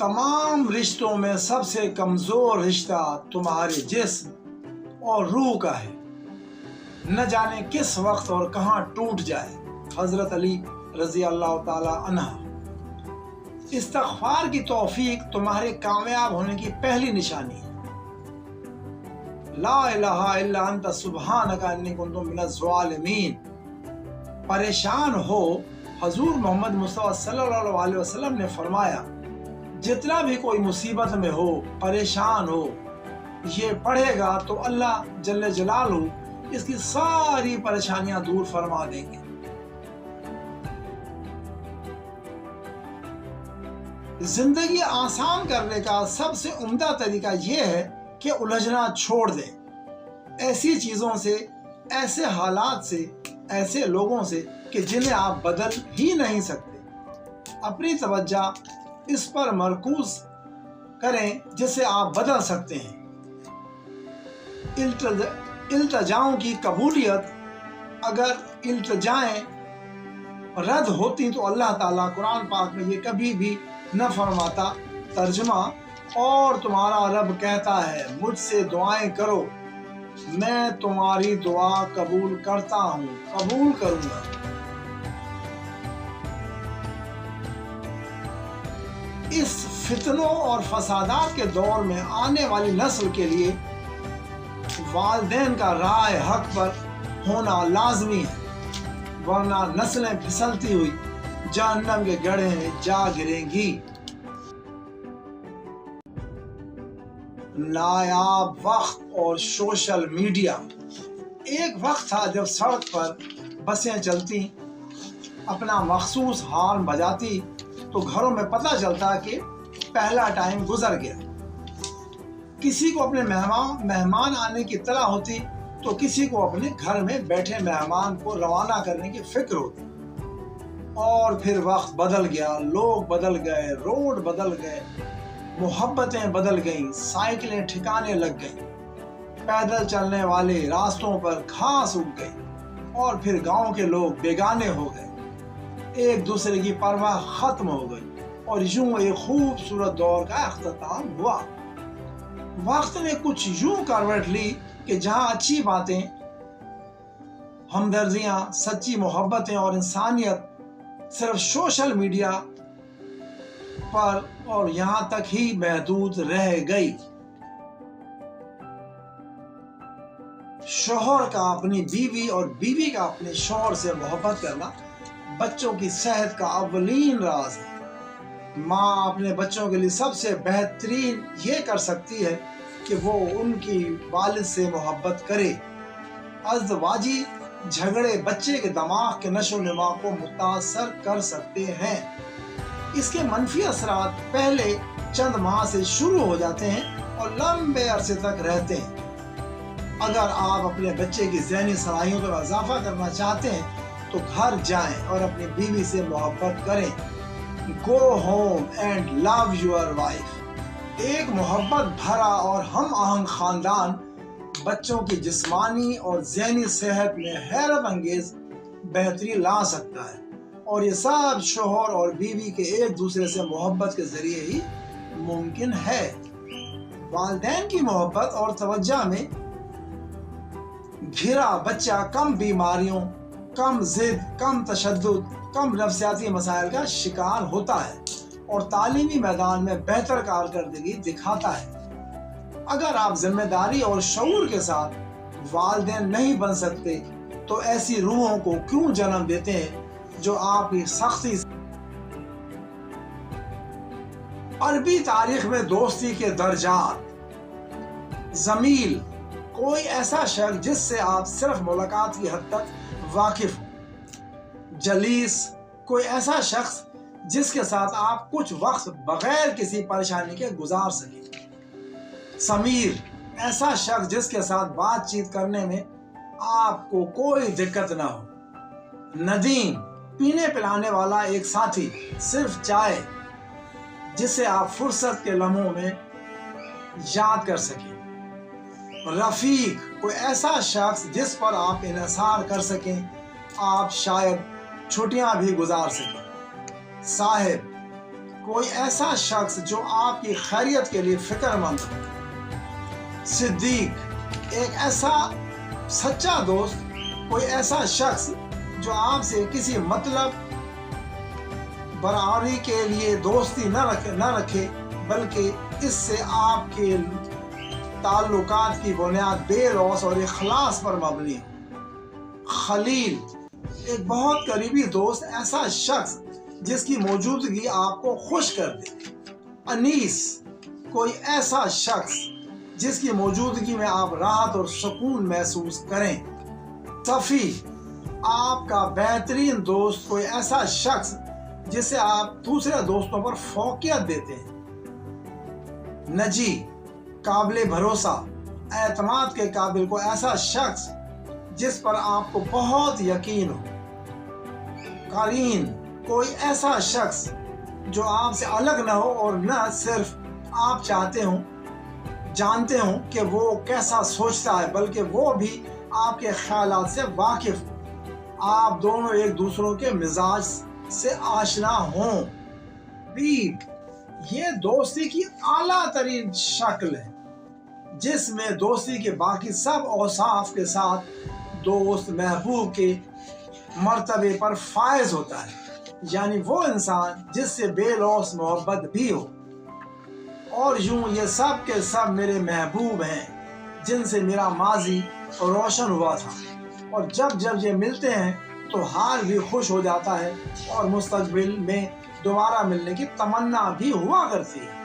तमाम रिश्तों में सबसे कमज़ोर रिश्ता तुम्हारे जिस्म और रूह का है, न जाने किस वक्त और कहाँ टूट जाए। हज़रत अली रज़ी अल्लाह ताला अन्हा। इस्तिग़फ़ार की तौफ़ीक तुम्हारे कामयाब होने की पहली निशानी है। ला इलाहा इल्ला अंता सुब्हानका अन्नी कुन्तु मिनज़ ज़ालिमीन। परेशान हो, हजूर मोहम्मद मुस्तफ़ा सल्लल्लाहु अलैहि वसल्लम ने फरमाया, जितना भी कोई मुसीबत में हो, परेशान हो, ये पढ़ेगा तो अल्लाह जल्ले जलालहू इसकी सारी परेशानियां दूर फरमा देंगे। जिंदगी आसान करने का सबसे उम्दा तरीका यह है कि उलझना छोड़ दें ऐसी चीज़ों से, ऐसे हालात से, ऐसे लोगों से कि जिन्हें आप बदल ही नहीं सकते। अपनी तवज्जो इस पर मरकूज करें जिसे आप बदल सकते हैं। इल्तिजाओं की कबूलियत, अगर इल्तिजाएं रद्द होती तो अल्लाह ताला कुरान पाक में ये कभी भी न फरमाता। तर्जुमा, और तुम्हारा रब कहता है, मुझसे दुआएं करो, मैं तुम्हारी दुआ कबूल करता हूँ, कबूल करूँगा। इस फितनों और फसादात के दौर में आने वाली नस्ल के लिए वालिदैन का राय हक पर होना लाजमी है, वरना नस्लें फिसलती हुई जहन्नम के गड्ढे में जा गिरेंगी। नायाब वक्त और सोशल मीडिया। एक वक्त था जब सड़क पर बसें चलती, अपना मखसूस हॉर्न बजाती तो घरों में पता चलता कि पहला टाइम गुजर गया। किसी को अपने मेहमान आने की इत्तला होती तो किसी को अपने घर में बैठे मेहमान को रवाना करने की फिक्र होती। और फिर वक्त बदल गया, लोग बदल गए, रोड बदल गए, मोहब्बतें बदल गईं, साइकिलें ठिकाने लग गईं, पैदल चलने वाले रास्तों पर घास उग गई और फिर गांव के लोग बेगाने हो गए, एक दूसरे की परवाह खत्म हो गई और यूं एक खूबसूरत दौर का अख्ताम हुआ। वक्त ने कुछ यूं करवट ली कि जहां अच्छी बातें, हमदर्दियां, सच्ची मोहब्बतें और इंसानियत सिर्फ सोशल मीडिया पर और यहां तक ही महदूद रह गई। शौहर का अपनी बीवी और बीवी का अपने शौहर से मोहब्बत करना बच्चों की सेहत का अव्वलीन राज है। माँ अपने बच्चों के लिए सबसे बेहतरीन ये कर सकती है कि वो उनकी वालिद से मोहब्बत करे। अज़दवाजी झगड़े बच्चे के दिमाग के नशो नुमा को मुतासर कर सकते हैं। इसके मनफी असरात पहले चंद माह से शुरू हो जाते हैं और लंबे अरसे तक रहते हैं। अगर आप अपने बच्चे की ज़हनी सलाहियतों में इजाफा करना चाहते हैं तो घर जाएं और अपनी बीवी से मोहब्बत करें। Go home and love your wife. एक मोहब्बत भरा और हम आहंग खानदान बच्चों की जिस्मानी और ज़हनी सेहत में हैरत अंगेज बेहतरी ला सकता है और ये सब शोहर और बीवी के एक दूसरे से मोहब्बत के जरिए ही मुमकिन है। वालिदैन की मोहब्बत और तवज्जो में घिरा बच्चा कम बीमारियों, कम जिद, कम तशद्दुद, कम नफ्सियाती मसाइल का शिकार होता है और तालीमी मैदान में बेहतर कारकर्दगी दिखाता है। अगर आप जिम्मेदारी और शऊर के साथ वालिदैन नहीं बन सकते तो ऐसी रूहों को क्यों जन्म देते हैं जो आपकी सख्ती। अरबी तारीख में दोस्ती के दर्जात। जमील, कोई ऐसा शख्स जिससे आप सिर्फ मुलाकात की हद तक वाकिफ हो। जलीस, कोई ऐसा शख्स जिसके साथ आप कुछ वक्त बगैर किसी परेशानी के गुजार सकें। समीर, ऐसा शख्स जिसके साथ बातचीत करने में आपको कोई दिक्कत ना हो। नदीम, पीने पिलाने वाला एक साथी, सिर्फ चाय जिसे आप फुर्सत के लम्हों में याद कर सकें। रफीक, कोई ऐसा शख्स जिस पर आप इन्हिसार कर सकें, आप शायद छुट्टियां भी गुजार सकें। साहिब, कोई ऐसा शख्स जो आपकी खैरियत के लिए फिक्रमंद हो। सिद्दीक, एक ऐसा सच्चा दोस्त, कोई ऐसा शख्स जो आपसे किसी मतलब बराबरी के लिए दोस्ती न रखे बल्कि इससे आपके ताल्लुकात की बुनियाद बेलौस और इखलास पर मबनी हो। खलील, एक बहुत करीबी दोस्त, ऐसा शख्स जिसकी मौजूदगी आपको खुश कर दे। अनीस, कोई ऐसा शख्स जिसकी मौजूदगी में आप राहत और सुकून महसूस करें। सफ़ी, आपका बेहतरीन दोस्त, कोई ऐसा शख्स जिसे आप दूसरे दोस्तों पर फौकियत देते हैं। नजी, काबिल भरोसा, एतमाद के काबिल, को ऐसा शख्स जिस पर आपको बहुत यकीन हो। करीन, कोई ऐसा शख्स जो आपसे अलग न हो और न सिर्फ आप जानते हो कि वो कैसा सोचता है बल्कि वो भी आपके ख्यालात से वाकिफ हो। आप दोनों एक दूसरों के मिजाज से आशना हों। बीब, ये दोस्ती की आला तरीन शक्ल है जिसमें दोस्ती के बाकी सब औसाफ के साथ दोस्त महबूब के मर्तबे पर फायज होता है, यानी वो इंसान जिससे बेलौस मोहब्बत भी हो। और यूं ये सब के सब मेरे महबूब हैं जिनसे मेरा माजी रोशन हुआ था, और जब जब ये मिलते हैं तो हाल भी खुश हो जाता है और मुस्तकबिल में दोबारा मिलने की तमन्ना भी हुआ करती है।